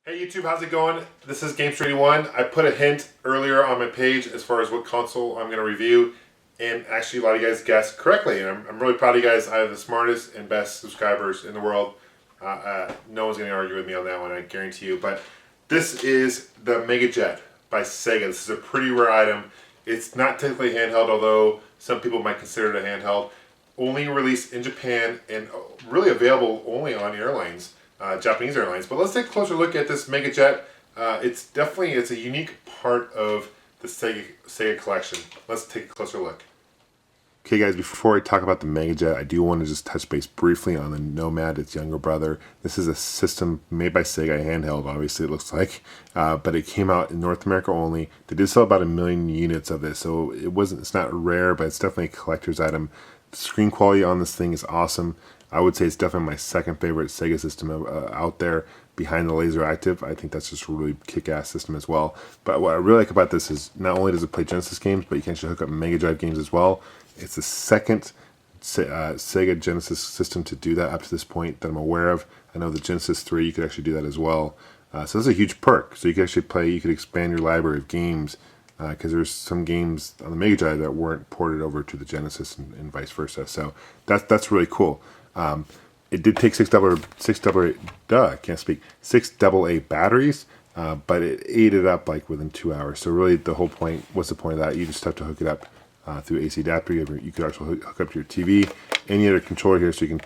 Hey YouTube, how's it going? This is Gamester81. I put a hint earlier on my page as far as what console I'm going to review, and actually a lot of you guys guessed correctly, and I'm really proud of you guys. I have the smartest and best subscribers in the world. No one's going to argue with me on that one, I guarantee you. But this is the Mega Jet by Sega. This is a pretty rare item. It's not technically handheld, although some people might consider it a handheld. Only released in Japan and really available only on airlines. Japanese Airlines. But let's take a closer look at this Mega Jet. It's a unique part of the Sega collection. Let's take a closer look. Okay guys, before I talk about the Mega Jet, I do want to just touch base briefly on the Nomad, its younger brother. This is a system made by Sega, handheld obviously it looks like, but it came out in North America only. They did sell about 1 million units of this, so it's not rare, but it's definitely a collector's item. The screen quality on this thing is awesome. I would say it's definitely my second favorite Sega system out there, behind the Laser Active. I think that's just a really kick-ass system as well. But what I really like about this is not only does it play Genesis games, but you can actually hook up Mega Drive games as well. It's the second Sega Genesis system to do that up to this point that I'm aware of. I know the Genesis 3, you could actually do that as well. So that's a huge perk. So you could actually you could expand your library of games, because there's some games on the Mega Drive that weren't ported over to the Genesis and vice versa. So that's really cool. It did take 6 AA batteries, but it ate it up like within 2 hours. So really the whole point, what's the point of that? You just have to hook it up through AC adapter. You could also hook up to your TV, any other controller here, so you can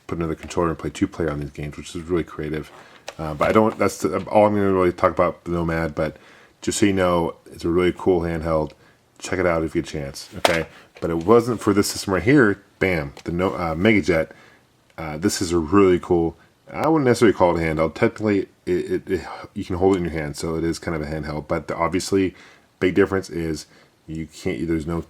put another controller and play 2-player on these games, which is really creative. But that's all I'm going to really talk about the Nomad, but just so you know, it's a really cool handheld. Check it out if you get a chance, okay? But it wasn't for this system right here. Bam, the Mega Jet. This is a really cool, I wouldn't necessarily call it a handheld. Technically, you can hold it in your hand, so it is kind of a handheld. But obviously, big difference is you can't. There's no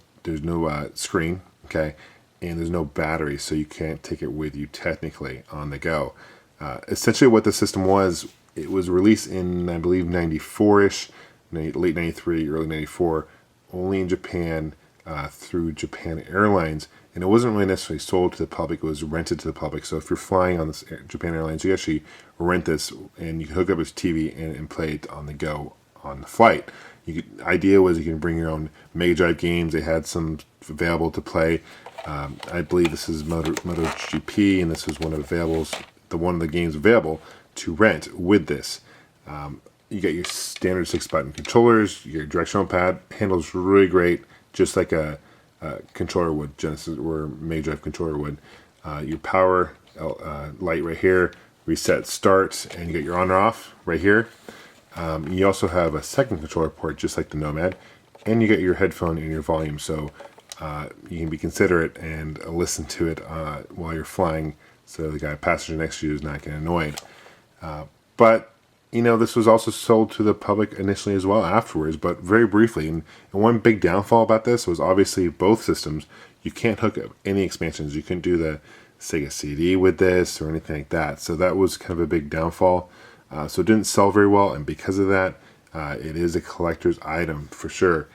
screen, okay, and there's no battery, so you can't take it with you technically on the go. Essentially, what the system was, it was released in I believe '94ish, late '93, early '94, only in Japan through Japan Airlines. And it wasn't really necessarily sold to the public, it was rented to the public. So if you're flying on this Japan Airlines, you actually rent this and you can hook up its TV and play it on the go on the flight. Idea was you can bring your own Mega Drive games. They had some available to play. I believe this is MotoGP, and this was one of the games available to rent with this. You got your standard 6-button controllers, your directional pad, handles really great, just like a controller would, Genesis or Mega Drive controller would. Your power light right here, reset start, and you get your on or off right here. You also have a second controller port, just like the Nomad, and you get your headphone and your volume, so you can be considerate and listen to it while you're flying, so the passenger next to you is not getting annoyed. But you know, this was also sold to the public initially as well afterwards, but very briefly. And one big downfall about this was obviously both systems, you can't hook up any expansions. You couldn't do the Sega CD with this or anything like that. So that was kind of a big downfall. So it didn't sell very well, and because of that, it is a collector's item for sure.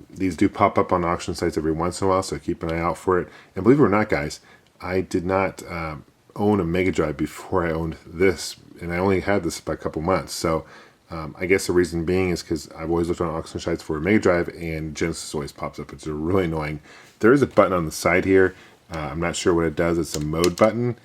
These do pop up on auction sites every once in a while, so keep an eye out for it. And believe it or not, guys, I did not own a Mega Drive before I owned this, and I only had this by a couple months. So I guess the reason being is because I've always looked on auction sites for a Mega Drive, and Genesis always pops up. It's really annoying. There is a button on the side here. I'm not sure what it does. It's a mode button.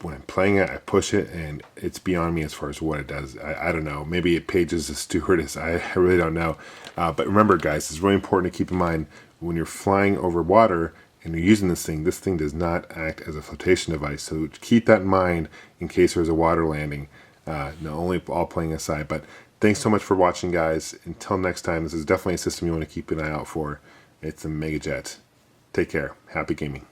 When I'm playing it, I push it, and it's beyond me as far as what it does. I don't know. Maybe it pages the stewardess. I really don't know. But remember, guys, it's really important to keep in mind when you're flying over water and you're using this thing does not act as a flotation device. So keep that in mind in case there's a water landing. Not only all playing aside, but thanks so much for watching, guys. Until next time, this is definitely a system you want to keep an eye out for. It's a Mega Jet. Take care. Happy gaming.